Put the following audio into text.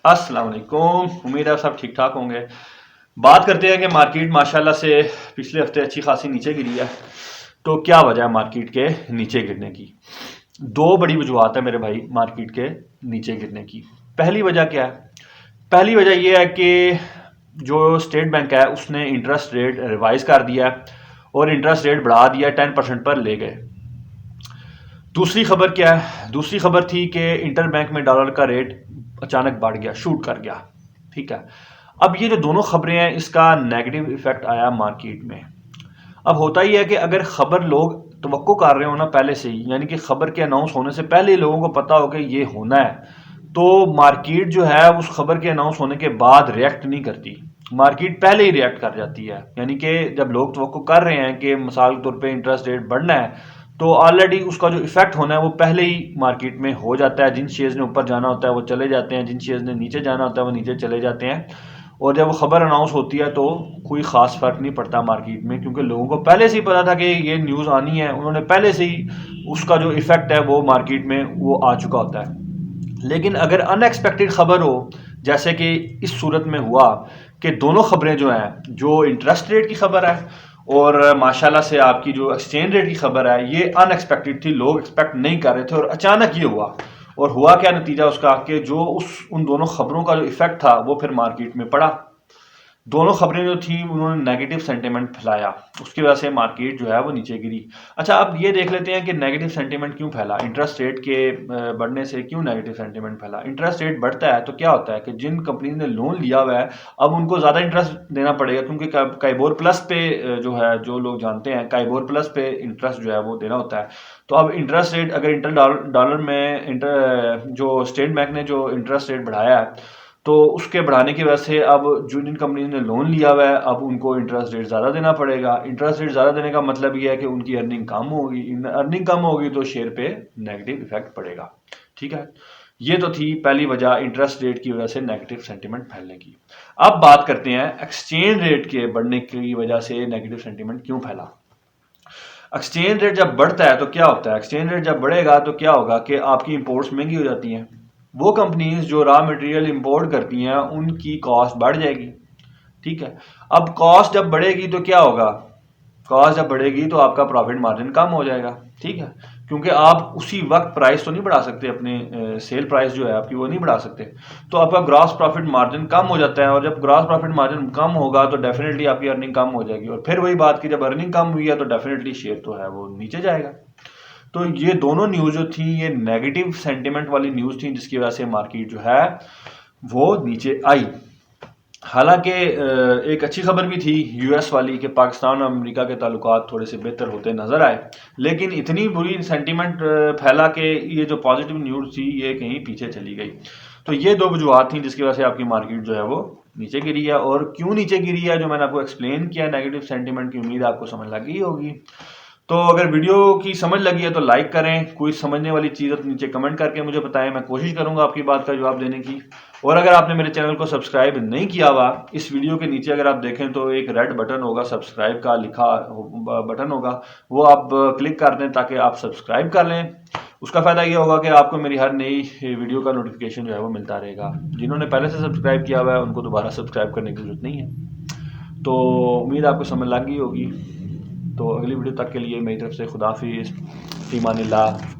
अस्सलाम वालेकुम। उम्मीद है सब ठीक ठाक होंगे। बात करते हैं कि मार्केट माशाल्लाह से पिछले हफ्ते अच्छी खासी नीचे गिरी है। तो क्या वजह है मार्केट के नीचे गिरने की? दो बड़ी वजूहत है मेरे भाई मार्केट के नीचे गिरने की। पहली वजह क्या है? पहली वजह यह है कि जो स्टेट बैंक है उसने इंटरेस्ट रेट रिवाइज कर दिया है और इंटरेस्ट रेट बढ़ा दिया, 10% पर ले गए। दूसरी खबर क्या है? दूसरी खबर थी कि इंटर बैंक में डॉलर का रेट अचानक बढ़ गया, शूट कर गया। ठीक है, अब ये जो दोनों खबरें हैं इसका नेगेटिव इफेक्ट आया मार्केट में। अब होता ही है कि अगर खबर लोग तवक्को कर रहे हो ना पहले से ही, यानी कि खबर के अनाउंस होने से पहले ही लोगों को पता हो कि ये होना है, तो मार्केट जो है उस खबर के अनाउंस होने के बाद रिएक्ट नहीं करती। मार्केट पहले ही रिएक्ट कर जाती है। यानी कि जब लोग तवक्को कर रहे हैं कि मिसाल के तौर पे इंटरेस्ट रेट बढ़ना है, तो ऑलरेडी उसका जो इफेक्ट होना है वो पहले ही मार्केट में हो जाता है। जिन शेयर्स ने ऊपर जाना होता है वो चले जाते हैं, जिन शेयर्स ने नीचे जाना होता है वो नीचे चले जाते हैं। और जब वो खबर अनाउंस होती है तो कोई खास फर्क नहीं पड़ता मार्केट में, क्योंकि लोगों को पहले से ही पता था कि ये न्यूज़ आनी है। उन्होंने पहले से ही उसका जो इफेक्ट है वो मार्केट में वो आ चुका होता है। लेकिन अगर अनएक्सपेक्टेड खबर हो, जैसे कि इस सूरत में हुआ कि दोनों खबरें जो हैं, जो इंटरेस्ट रेट की खबर है और माशाल्लाह से आपकी जो एक्सचेंज रेट की खबर है, ये अनएक्सपेक्टेड थी, लोग एक्सपेक्ट नहीं कर रहे थे और अचानक ये हुआ। और हुआ क्या नतीजा उसका कि जो उन दोनों खबरों का जो इफेक्ट था वो फिर मार्केट में पड़ा। दोनों खबरें जो थी उन्होंने नेगेटिव सेंटीमेंट फैलाया, उसकी वजह से मार्केट जो है वो नीचे गिरी। अच्छा, अब ये देख लेते हैं कि नेगेटिव सेंटीमेंट क्यों फैला। इंटरेस्ट रेट के बढ़ने से क्यों नेगेटिव सेंटीमेंट फैला? इंटरेस्ट रेट बढ़ता है तो क्या होता है कि जिन कंपनी ने लोन लिया हुआ है अब उनको ज़्यादा इंटरेस्ट देना पड़ेगा, क्योंकि काइबोर प्लस पे जो है, जो लोग जानते हैं, काइबोर प्लस पे इंटरेस्ट जो है वो देना होता है। तो अब इंटरेस्ट रेट अगर इंटर डॉलर में जो स्टेट बैंक ने जो इंटरेस्ट रेट बढ़ाया है, तो उसके बढ़ाने की वजह से अब जो जिन कंपनी ने लोन लिया हुआ है अब उनको इंटरेस्ट रेट ज़्यादा देना पड़ेगा। इंटरेस्ट रेट ज़्यादा देने का मतलब ये है कि उनकी अर्निंग कम होगी। अर्निंग कम होगी तो शेयर पे नेगेटिव इफेक्ट पड़ेगा। ठीक है, ये तो थी पहली वजह इंटरेस्ट रेट की वजह से नेगेटिव सेंटीमेंट फैलने की। अब बात करते हैं एक्सचेंज रेट के बढ़ने की वजह से नेगेटिव सेंटीमेंट क्यों फैला। एक्सचेंज रेट जब बढ़ता है तो क्या होता है? एक्सचेंज रेट जब बढ़ेगा तो क्या होगा कि आपकी इंपोर्ट्स महंगी हो जाती हैं। वो कंपनीज जो रॉ मटेरियल इंपोर्ट करती हैं उनकी कॉस्ट बढ़ जाएगी। ठीक है, अब कॉस्ट जब बढ़ेगी तो क्या होगा? कॉस्ट जब बढ़ेगी तो आपका प्रॉफिट मार्जिन कम हो जाएगा। ठीक है, क्योंकि आप उसी वक्त प्राइस तो नहीं बढ़ा सकते, अपने सेल प्राइस जो है आपकी वो नहीं बढ़ा सकते, तो आपका ग्रॉस प्रॉफिट मार्जिन कम हो जाता है। और जब ग्रॉस प्रॉफिट मार्जिन कम होगा तो डेफिनेटली आपकी अर्निंग कम हो जाएगी। और फिर वही बात की, जब अर्निंग कम हुई है तो डेफिनेटली शेयर तो है वो नीचे जाएगा। तो ये दोनों न्यूज़ जो थी ये नेगेटिव सेंटिमेंट वाली न्यूज़ थी, जिसकी वजह से मार्केट जो है वो नीचे आई। हालांकि एक अच्छी खबर भी थी यूएस वाली कि पाकिस्तान और अमेरिका के ताल्लुकात थोड़े से बेहतर होते नज़र आए, लेकिन इतनी बुरी सेंटीमेंट फैला कि ये जो पॉजिटिव न्यूज़ थी ये कहीं पीछे चली गई। तो ये दो वजूहत थी जिसकी वजह से आपकी मार्केट जो है वो नीचे गिरी है। और क्यों नीचे गिरी है जो मैंने आपको एक्सप्लेन किया नेगेटिव सेंटीमेंट की, उम्मीद आपको समझ लग गई होगी। तो अगर वीडियो की समझ लगी है तो लाइक करें, कोई समझने वाली चीज़ है तो नीचे कमेंट करके मुझे बताएं, मैं कोशिश करूंगा आपकी बात का जवाब देने की। और अगर आपने मेरे चैनल को सब्सक्राइब नहीं किया हुआ, इस वीडियो के नीचे अगर आप देखें तो एक रेड बटन होगा, सब्सक्राइब का लिखा बटन होगा, वो आप क्लिक कर दें ताकि आप सब्सक्राइब कर लें। उसका फ़ायदा ये होगा कि आपको मेरी हर नई वीडियो का नोटिफिकेशन जो है वो मिलता रहेगा। जिन्होंने पहले से सब्सक्राइब किया हुआ है उनको दोबारा सब्सक्राइब करने की जरूरत नहीं है। तो उम्मीद आपको समझ लग गई होगी। तो अगली वीडियो तक के लिए मेरी तरफ से खुदाफिज़, फ़ी अमानिल्लाह।